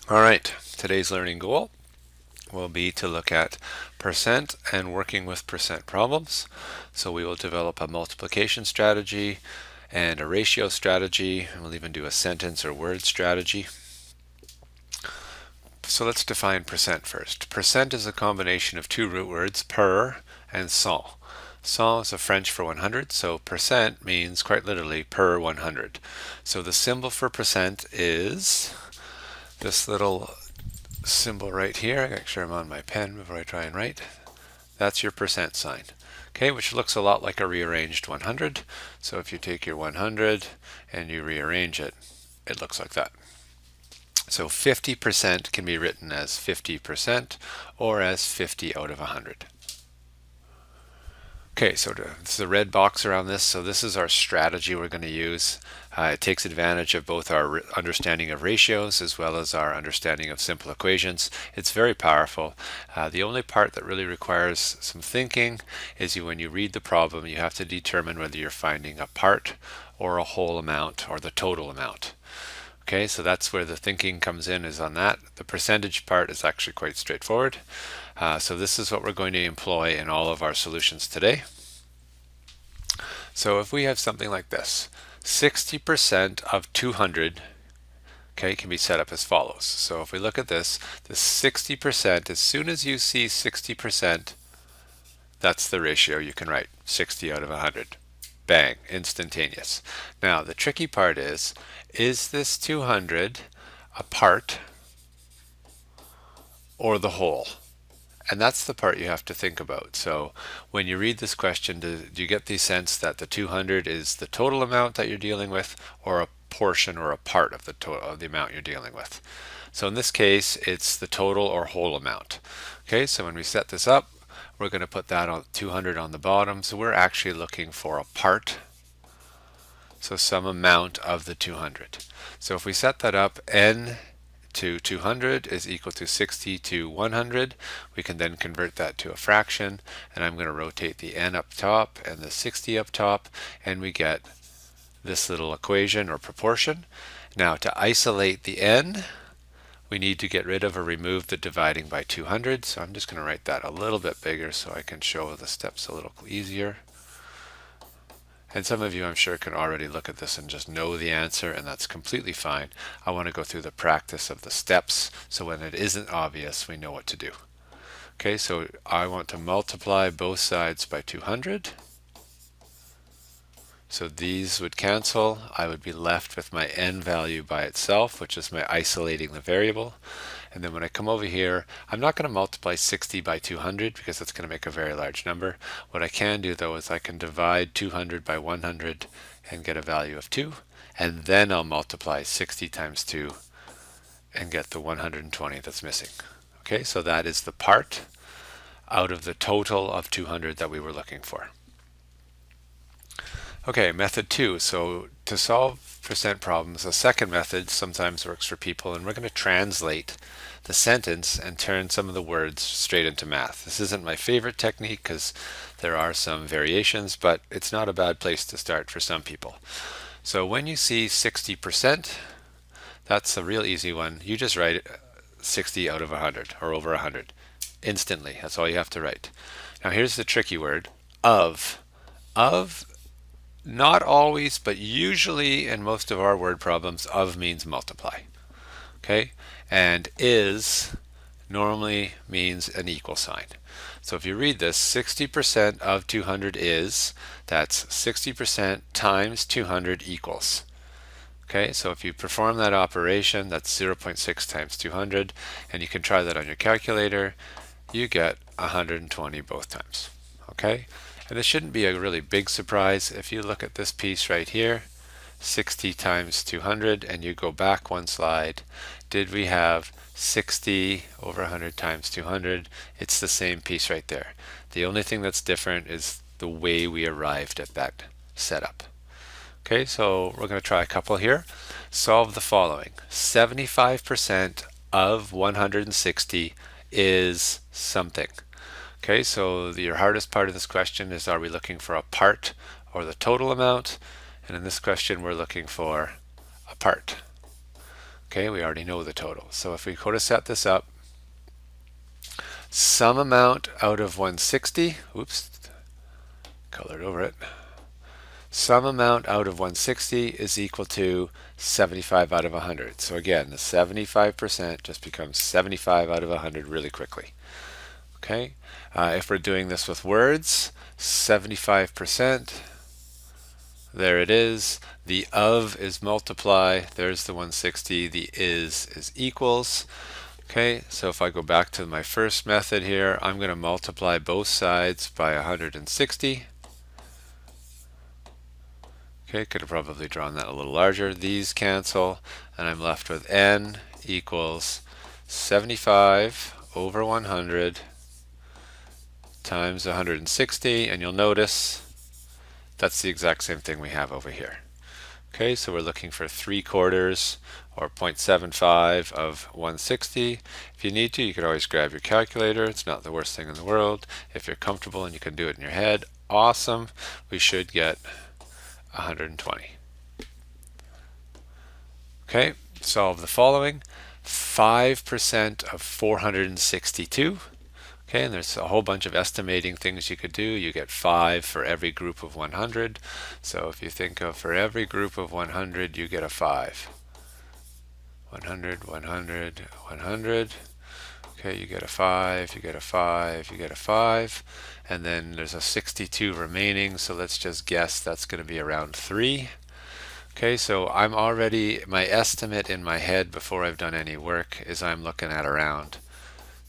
All right, today's learning goal will be to look at percent and working with percent problems. So we will develop a multiplication strategy and a ratio strategy, and we'll even do a sentence or word strategy. So let's define percent first. Percent is a combination of two root words, per and cent. Cent is a French for 100, so percent means quite literally per 100. So the symbol for percent is this little symbol right here. I gotta make sure I'm on my pen before I try and write. That's your percent sign. Okay, which looks a lot like a rearranged 100. So if you take your 100 and you rearrange it, it looks like that. So 50% can be written as 50% or as 50 out of 100. Okay, so this is the red box around this. So this is our strategy we're going to use. It takes advantage of both our understanding of ratios as well as our understanding of simple equations. It's very powerful. The only part that really requires some thinking is when you read the problem, you have to determine whether you're finding a part or a whole amount or the total amount. Okay, so that's where the thinking comes in, is on that. The percentage part is actually quite straightforward. So this is what we're going to employ in all of our solutions today. So if we have something like this, 60% of 200, okay, can be set up as follows. So if we look at this, the 60%, as soon as you see 60%, that's the ratio you can write, 60 out of 100. Bang, instantaneous. Now the tricky part is this 200 a part or the whole? And that's the part you have to think about. So when you read this question, do you get the sense that the 200 is the total amount that you're dealing with, or a portion or a part of the total of the amount you're dealing with? So in this case, it's the total or whole amount. Okay, so when we set this up, we're going to put that on 200 on the bottom. So we're actually looking for a part, so some amount of the 200. So if we set that up, n to 200 is equal to 60 to 100. We can then convert that to a fraction, and I'm going to rotate the n up top and the 60 up top, and we get this little equation or proportion. Now to isolate the n, we need to get rid of or remove the dividing by 200. So I'm just going to write that a little bit bigger so I can show the steps a little easier. And some of you, I'm sure, can already look at this and just know the answer, and that's completely fine. I want to go through the practice of the steps, so when it isn't obvious, we know what to do. Okay, so I want to multiply both sides by 200. So these would cancel. I would be left with my n value by itself, which is my isolating the variable. And then when I come over here, I'm not going to multiply 60 by 200 because that's going to make a very large number. What I can do though is I can divide 200 by 100 and get a value of 2. And then I'll multiply 60 times 2 and get the 120 that's missing. Okay, so that is the part out of the total of 200 that we were looking for. Okay, method 2. So to solve percent problems, a second method sometimes works for people, and we're going to translate the sentence and turn some of the words straight into math. This isn't my favorite technique because there are some variations, but it's not a bad place to start for some people. So when you see 60%, that's a real easy one. You just write 60 out of 100 or over 100 instantly. That's all you have to write. Now here's the tricky word, of. Of, not always, but usually in most of our word problems, of means multiply. Okay, and is normally means an equal sign. So if you read this, 60% of 200 is, that's 60% times 200 equals. Okay, so if you perform that operation, that's 0.6 times 200, and you can try that on your calculator, you get 120 both times. Okay, and this shouldn't be a really big surprise. If you look at this piece right here, 60 times 200, and you go back one slide, did we have 60 over 100 times 200? It's the same piece right there. The only thing that's different is the way we arrived at that setup. Okay, so we're going to try a couple here. Solve the following. 75% of 160 is something. Okay, so your hardest part of this question is, are we looking for a part or the total amount? And in this question, we're looking for a part. Okay, we already know the total. So if we go to set this up, some amount out of 160, oops, colored over it. Some amount out of 160 is equal to 75 out of 100. So again, the 75% just becomes 75 out of 100 really quickly. Okay, if we're doing this with words, 75%, there it is. The of is multiply, there's the 160, the is equals. Okay, so if I go back to my first method here, I'm going to multiply both sides by 160. Okay, could have probably drawn that a little larger. These cancel, and I'm left with n equals 75 over 100 times 160, and you'll notice that's the exact same thing we have over here. Okay, so we're looking for 3/4 or 0.75 of 160. If you need to, you could always grab your calculator. It's not the worst thing in the world. If you're comfortable and you can do it in your head, awesome. We should get 120. Okay, solve the following. 5% of 462. Okay, and there's a whole bunch of estimating things you could do. You get 5 for every group of 100. So if you think of for every group of 100, you get a 5. 100, 100, 100. Okay, you get a 5, you get a 5, you get a 5. And then there's a 62 remaining, so let's just guess that's going to be around 3. Okay, so I'm already, my estimate in my head before I've done any work is I'm looking at around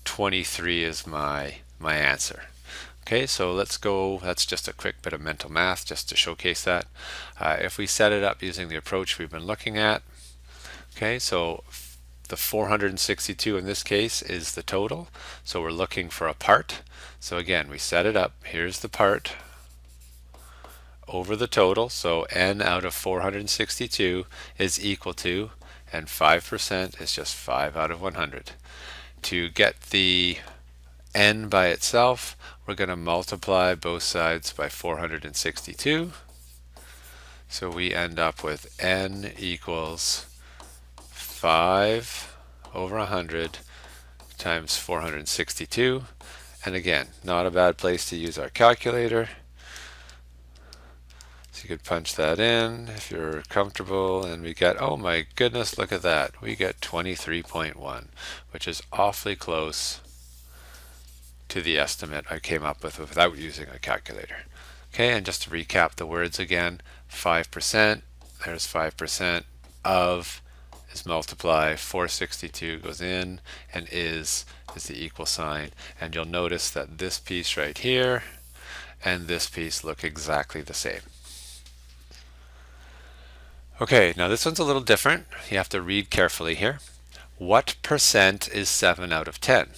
23 is my answer. Okay, so let's go, that's just a quick bit of mental math just to showcase that. If we set it up using the approach we've been looking at, okay, so the 462 in this case is the total, so we're looking for a part. So again, we set it up, here's the part over the total, so n out of 462 is equal to, and 5% is just 5 out of 100. To get the n by itself, we're going to multiply both sides by 462. So we end up with n equals 5 over 100 times 462. And again, not a bad place to use our calculator. So you could punch that in if you're comfortable, and we get, oh my goodness, look at that. We get 23.1, which is awfully close to the estimate I came up with without using a calculator. Okay, and just to recap the words again, 5%, there's 5% of is multiply, 462 goes in, and is the equal sign. And you'll notice that this piece right here and this piece look exactly the same. Okay, now this one's a little different. You have to read carefully here. What percent is 7 out of 10?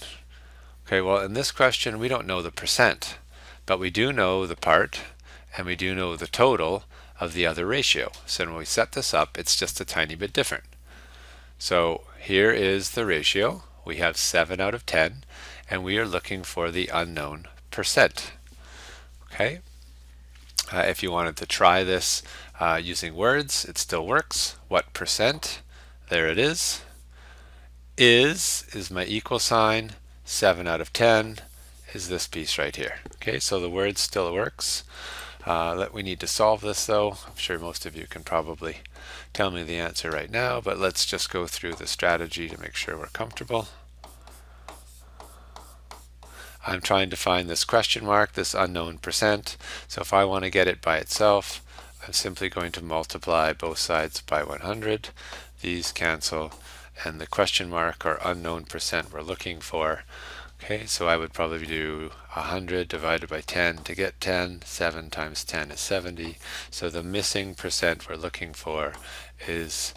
Okay, well in this question we don't know the percent, but we do know the part and we do know the total of the other ratio. So when we set this up, it's just a tiny bit different. So here is the ratio. We have 7 out of 10, and we are looking for the unknown percent. Okay. If you wanted to try this using words, it still works. What percent? There it is. Is my equal sign. 7 out of 10 is this piece right here. Okay, so the word still works. We need to solve this though. I'm sure most of you can probably tell me the answer right now, but let's just go through the strategy to make sure we're comfortable. I'm trying to find this question mark, this unknown percent. So if I want to get it by itself, I'm simply going to multiply both sides by 100. These cancel, and the question mark or unknown percent we're looking for. Okay, so I would probably do 100 divided by 10 to get 10. 7 times 10 is 70. So the missing percent we're looking for is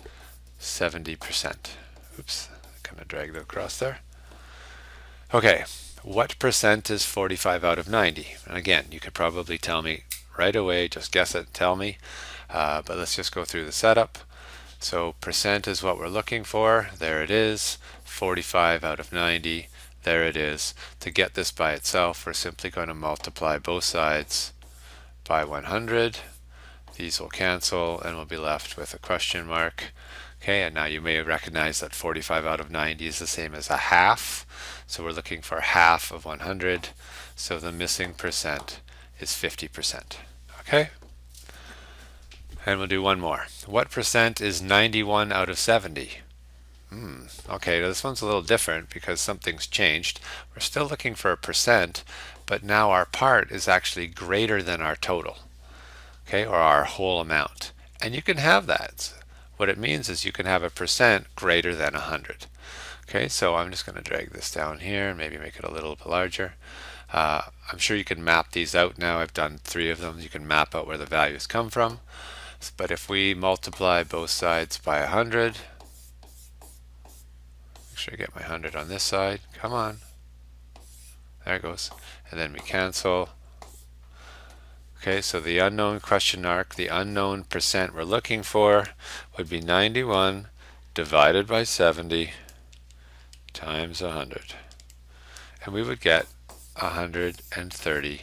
70%. Oops, kind of dragged it across there. Okay, what percent is 45 out of 90? And again, you could probably tell me right away, just guess it, tell me. But let's just go through the setup. So percent is what we're looking for. There it is, 45 out of 90. There it is. To get this by itself, we're simply going to multiply both sides by 100. These will cancel, and we'll be left with a question mark. Okay, and now you may recognize that 45 out of 90 is the same as a half. So we're looking for half of 100. So the missing percent is 50%. Okay? And we'll do one more. What percent is 91 out of 70? Okay, this one's a little different because something's changed. We're still looking for a percent, but now our part is actually greater than our total, okay, or our whole amount. And you can have that. What it means is you can have a percent greater than 100. Okay, so I'm just going to drag this down here and maybe make it a little bit larger. I'm sure you can map these out now. I've done 3 of them. You can map out where the values come from. But if we multiply both sides by 100, make sure I get my 100 on this side. Come on. There it goes. And then we cancel. Okay, so the unknown question mark, the unknown percent we're looking for would be 91 divided by 70 times 100. And we would get 130%.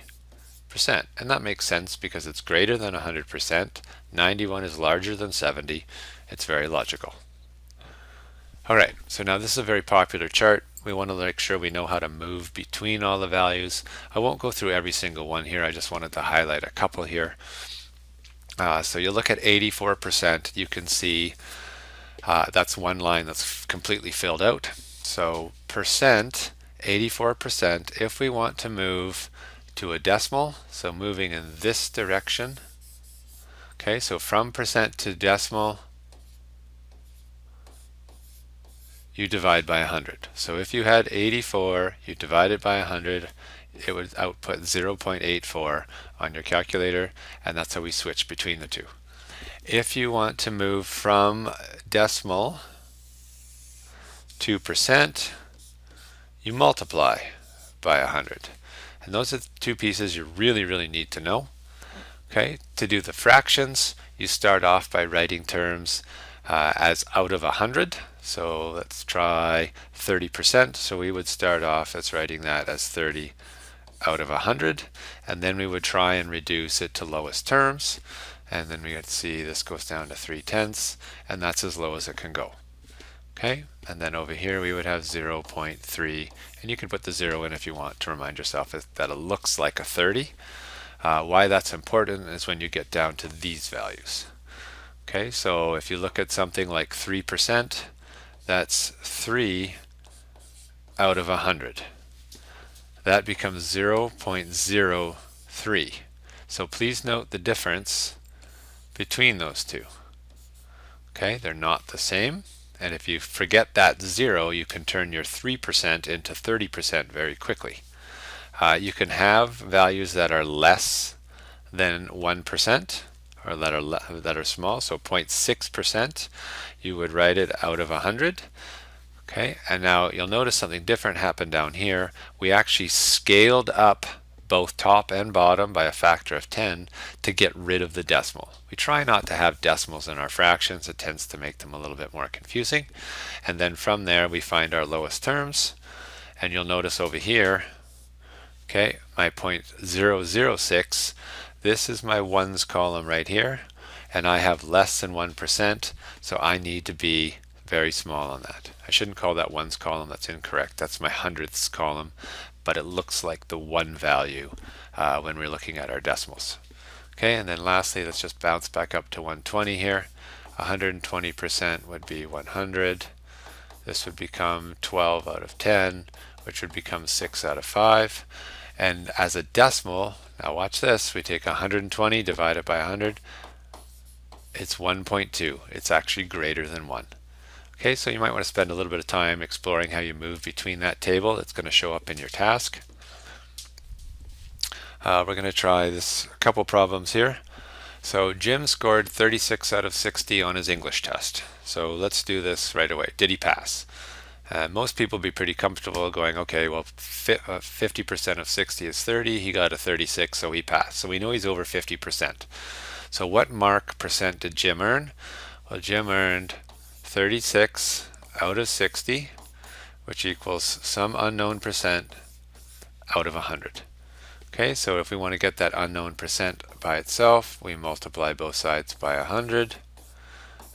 And that makes sense because it's greater than 100%. 91 is larger than 70. It's very logical. All right, so now this is a very popular chart. We want to make sure we know how to move between all the values. I won't go through every single one here. I just wanted to highlight a couple here. So you look at 84%, you can see that's one line that's completely filled out. So percent, 84%, if we want to move to a decimal, so moving in this direction, okay, so from percent to decimal, you divide by 100. So if you had 84, you divide it by 100, it would output 0.84 on your calculator, and that's how we switch between the two. If you want to move from decimal to percent, you multiply by 100. And those are the two pieces you really need to know. Okay, to do the fractions, you start off by writing terms as out of 100. So let's try 30%. So we would start off as writing that as 30 out of 100. And then we would try and reduce it to lowest terms. And then we would see this goes down to 3/10, and that's as low as it can go. Okay, and then over here we would have 0.3, and you can put the 0 in if you want to remind yourself that it looks like a 30. Why that's important is when you get down to these values. Okay, so if you look at something like 3%, that's 3 out of 100. That becomes 0.03. So please note the difference between those two. Okay, they're not the same. And if you forget that 0, you can turn your 3% into 30% very quickly. You can have values that are less than 1%, or that are small. So 0.6%, you would write it out of 100. Okay, and now you'll notice something different happened down here. We actually scaled up both top and bottom by a factor of 10 to get rid of the decimal. We try not to have decimals in our fractions. It tends to make them a little bit more confusing. And then from there we find our lowest terms. And you'll notice over here, okay, my 0.006, this is my ones column right here. And I have less than 1%, so I need to be very small on that. I shouldn't call that ones column, that's incorrect. That's my hundredths column, but it looks like the 1 value when we're looking at our decimals. Okay, and then lastly, let's just bounce back up to 120 here. 120% would be 100. This would become 12 out of 10, which would become 6 out of 5. And as a decimal, now watch this, we take 120 divided by 100. It's 1.2. It's actually greater than 1. Okay, so you might want to spend a little bit of time exploring how you move between that table. It's going to show up in your task. We're going to try this couple problems here. So Jim scored 36 out of 60 on his English test. So let's do this right away. Did he pass? Most people would be pretty comfortable going, okay, well, 50% of 60 is 30. He got a 36, so he passed. So we know he's over 50%. So what mark percent did Jim earn? Well, Jim earned 36 out of 60, which equals some unknown percent out of 100. Okay, so if we want to get that unknown percent by itself, we multiply both sides by 100.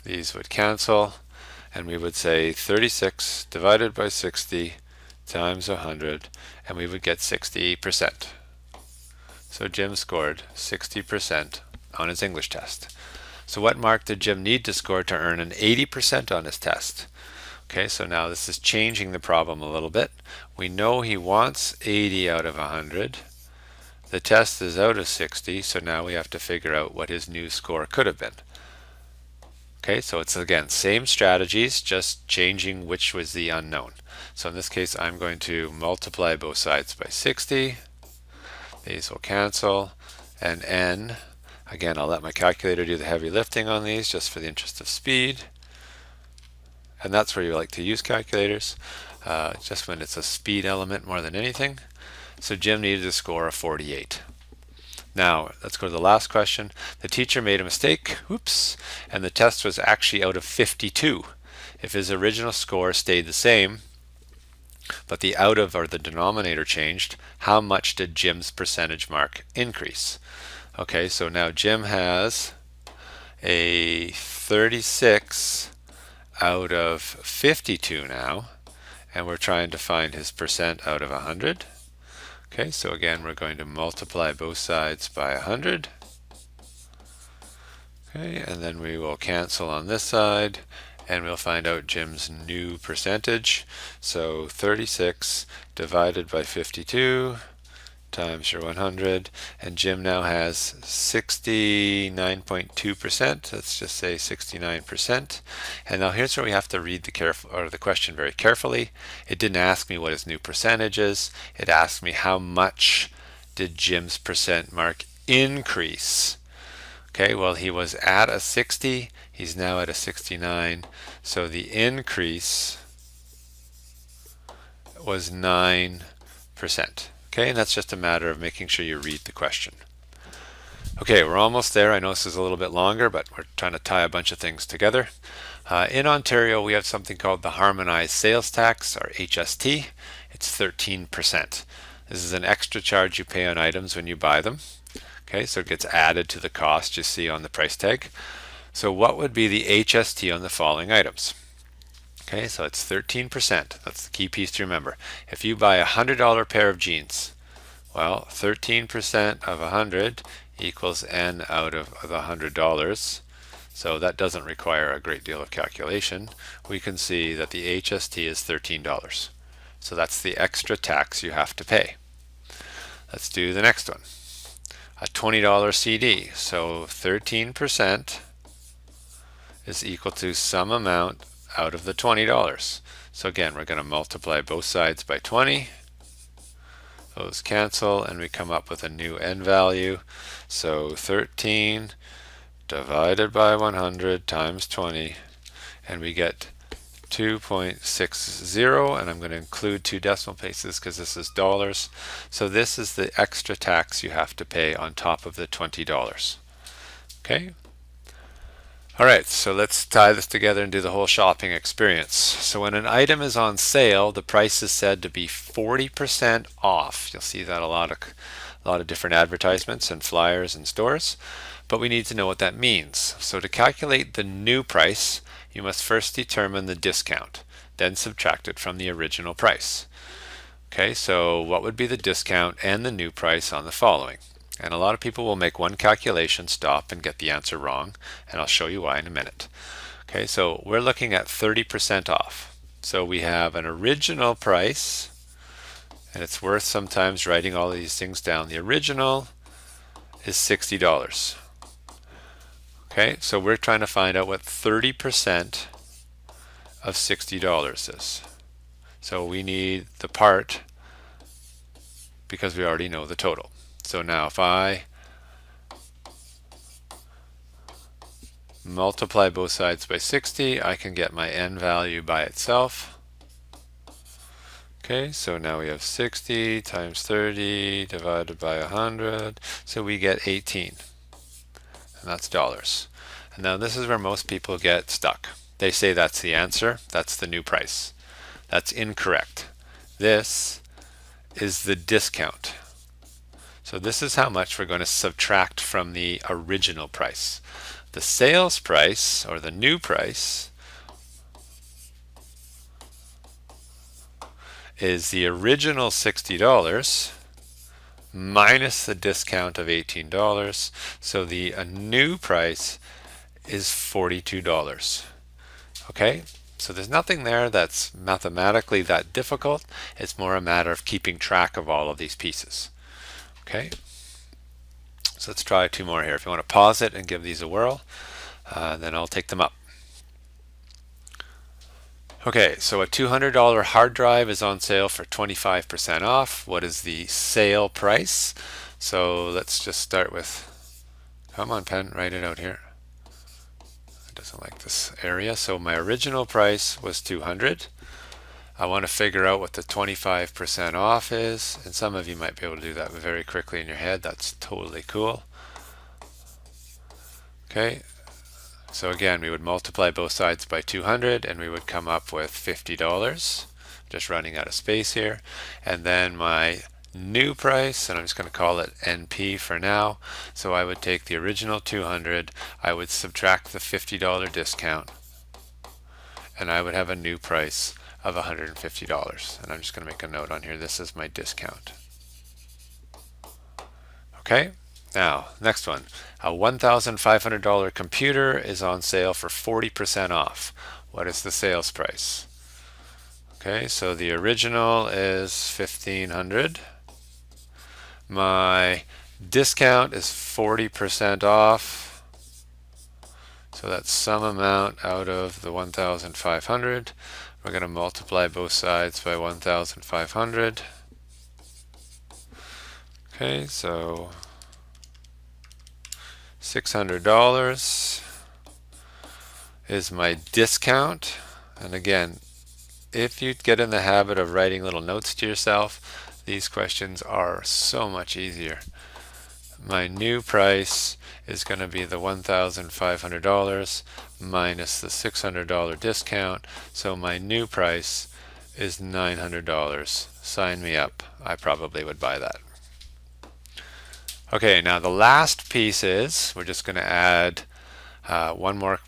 These would cancel. and we would say 36 divided by 60 times 100, and we would get 60%. So Jim scored 60% on his English test. So what mark did Jim need to score to earn an 80% on his test? Okay, so now this is changing the problem a little bit. We know he wants 80 out of 100. The test is out of 60, so now we have to figure out what his new score could have been. Okay, so it's again same strategies, just changing which was the unknown. So in this case, I'm going to multiply both sides by 60. These will cancel, and n, again, I'll let my calculator do the heavy lifting on these just for the interest of speed. And that's where you like to use calculators, just when it's a speed element more than anything. So Jim needed a score of 48. Now, let's go to the last question. The teacher made a mistake, oops, and the test was actually out of 52. If his original score stayed the same, but the out of or the denominator changed, how much did Jim's percentage mark increase? Okay, so now Jim has a 36 out of 52 now, and we're trying to find his percent out of 100. Okay, so again, we're going to multiply both sides by 100. Okay, and then we will cancel on this side, and we'll find out Jim's new percentage. So 36 divided by 52 times your 100, and Jim now has 69.2%. Let's just say 69%. And now here's where we have to read the question very carefully. It didn't ask me what his new percentage is. It asked me how much did Jim's percent mark increase. Okay, well, he was at a 60, he's now at a 69, so the increase was 9%. Okay, and that's just a matter of making sure you read the question. Okay, we're almost there. I know this is a little bit longer, but we're trying to tie a bunch of things together. In Ontario, we have something called the Harmonized Sales Tax, or HST. It's 13%. This is an extra charge you pay on items when you buy them. Okay, so it gets added to the cost you see on the price tag. So what would be the HST on the following items? Okay, so it's 13%. That's the key piece to remember. If you buy a $100 pair of jeans, well, 13% of 100 equals N out of the $100. So that doesn't require a great deal of calculation. We can see that the HST is $13. So that's the extra tax you have to pay. Let's do the next one. A $20 CD. So 13% is equal to some amount out of the $20. So again, we're going to multiply both sides by 20. Those cancel, and we come up with a new n value. So 13 divided by 100 times 20, and we get 2.60, and I'm going to include 2 decimal places because this is dollars. So this is the extra tax you have to pay on top of the $20. Okay? Alright, so let's tie this together and do the whole shopping experience. So when an item is on sale, the price is said to be 40% off. You'll see that a lot of different advertisements and flyers in stores, but we need to know what that means. So to calculate the new price, you must first determine the discount, then subtract it from the original price. Okay, so what would be the discount and the new price on the following? And a lot of people will make one calculation, stop, and get the answer wrong, and I'll show you why in a minute. Okay, so we're looking at 30% off. So we have an original price, and it's worth sometimes writing all these things down. The original is $60. Okay, so we're trying to find out what 30% of $60 is. So we need the part because we already know the total. So now if I multiply both sides by 60, I can get my n value by itself. Okay, so now we have 60 times 30 divided by 100, so we get 18, and that's dollars. And now this is where most people get stuck. They say that's the answer, that's the new price. That's incorrect. This is the discount. So this is how much we're going to subtract from the original price. The sales price, or the new price, is the original $60 minus the discount of $18. So the new price is $42. Okay, so there's nothing there that's mathematically that difficult. It's more a matter of keeping track of all of these pieces. Okay, so let's try two more here. If you want to pause it and give these a whirl, then I'll take them up. Okay, so a $200 hard drive is on sale for 25% off. What is the sale price? So let's just start with, come on pen, write it out here. It doesn't like this area. So my original price was 200. I want to figure out what the 25% off is, and some of you might be able to do that very quickly in your head. That's totally cool. Okay, so again, we would multiply both sides by 200 and we would come up with $50. Just running out of space here. And then my new price, and I'm just going to call it NP for now. So I would take the original 200, I would subtract the $50 discount, and I would have a new price of $150. And I'm just going to make a note on here. This is my discount. Okay, now next one. A $1,500 computer is on sale for 40% off. What is the sales price? Okay, so the original is $1,500. My discount is 40% off. So that's some amount out of the 1,500. We're going to multiply both sides by 1,500. Okay, so $600 is my discount. And again, if you get in the habit of writing little notes to yourself, these questions are so much easier. My new price is going to be the $1,500 minus the $600 discount. So my new price is $900. Sign me up. I probably would buy that. Okay, now the last piece is, we're just going to add one more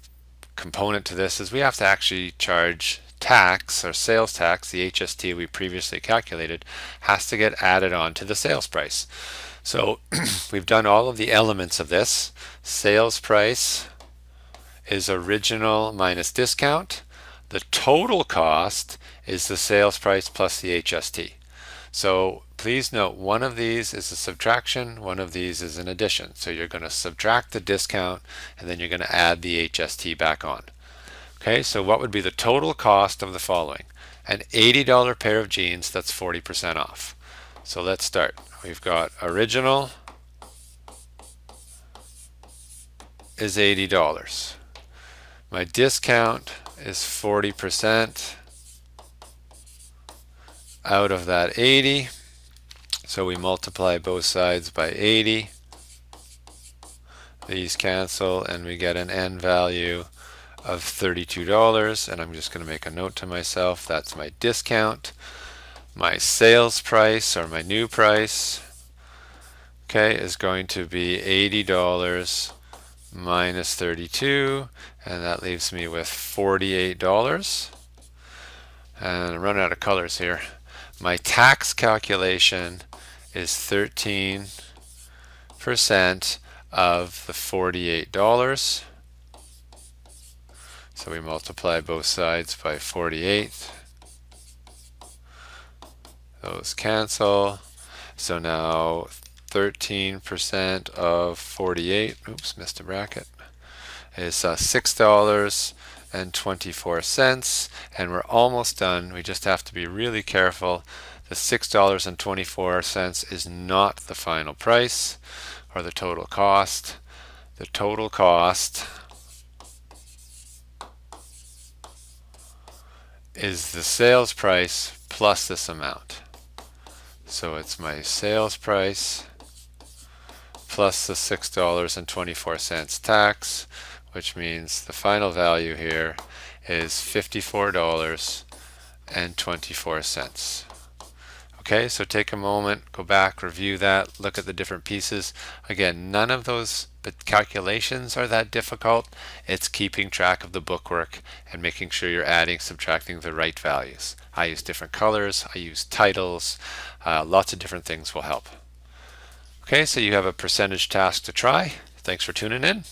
component to this, is we have to actually charge tax, or sales tax. The HST we previously calculated has to get added on to the sales price. So we've done all of the elements of this. Sales price is original minus discount. The total cost is the sales price plus the HST. So please note, one of these is a subtraction, one of these is an addition. So you're going to subtract the discount and then you're going to add the HST back on. Okay, so what would be the total cost of the following? An $80 pair of jeans, that's 40% off. So let's start. We've got original is $80. My discount is 40% out of that 80. So we multiply both sides by 80. These cancel and we get an end value of $32. And I'm just going to make a note to myself. That's my discount. My sales price, or my new price, okay, is going to be $80 minus 32, and that leaves me with $48. And I'm running out of colors here. My tax calculation is 13% of the $48. So we multiply both sides by 48. Those cancel. So now 13% of 48, oops, missed a bracket, is $6.24. And we're almost done. We just have to be really careful. The $6.24 is not the final price or the total cost. The total cost is the sales price plus this amount. So it's my sales price plus the $6.24 tax, which means the final value here is $54.24. Okay, so take a moment, go back, review that, look at the different pieces. Again, none of those but calculations are that difficult. It's keeping track of the bookwork and making sure you're adding, subtracting the right values. I use different colors, I use titles, lots of different things will help. Okay, so you have a percentage task to try. Thanks for tuning in.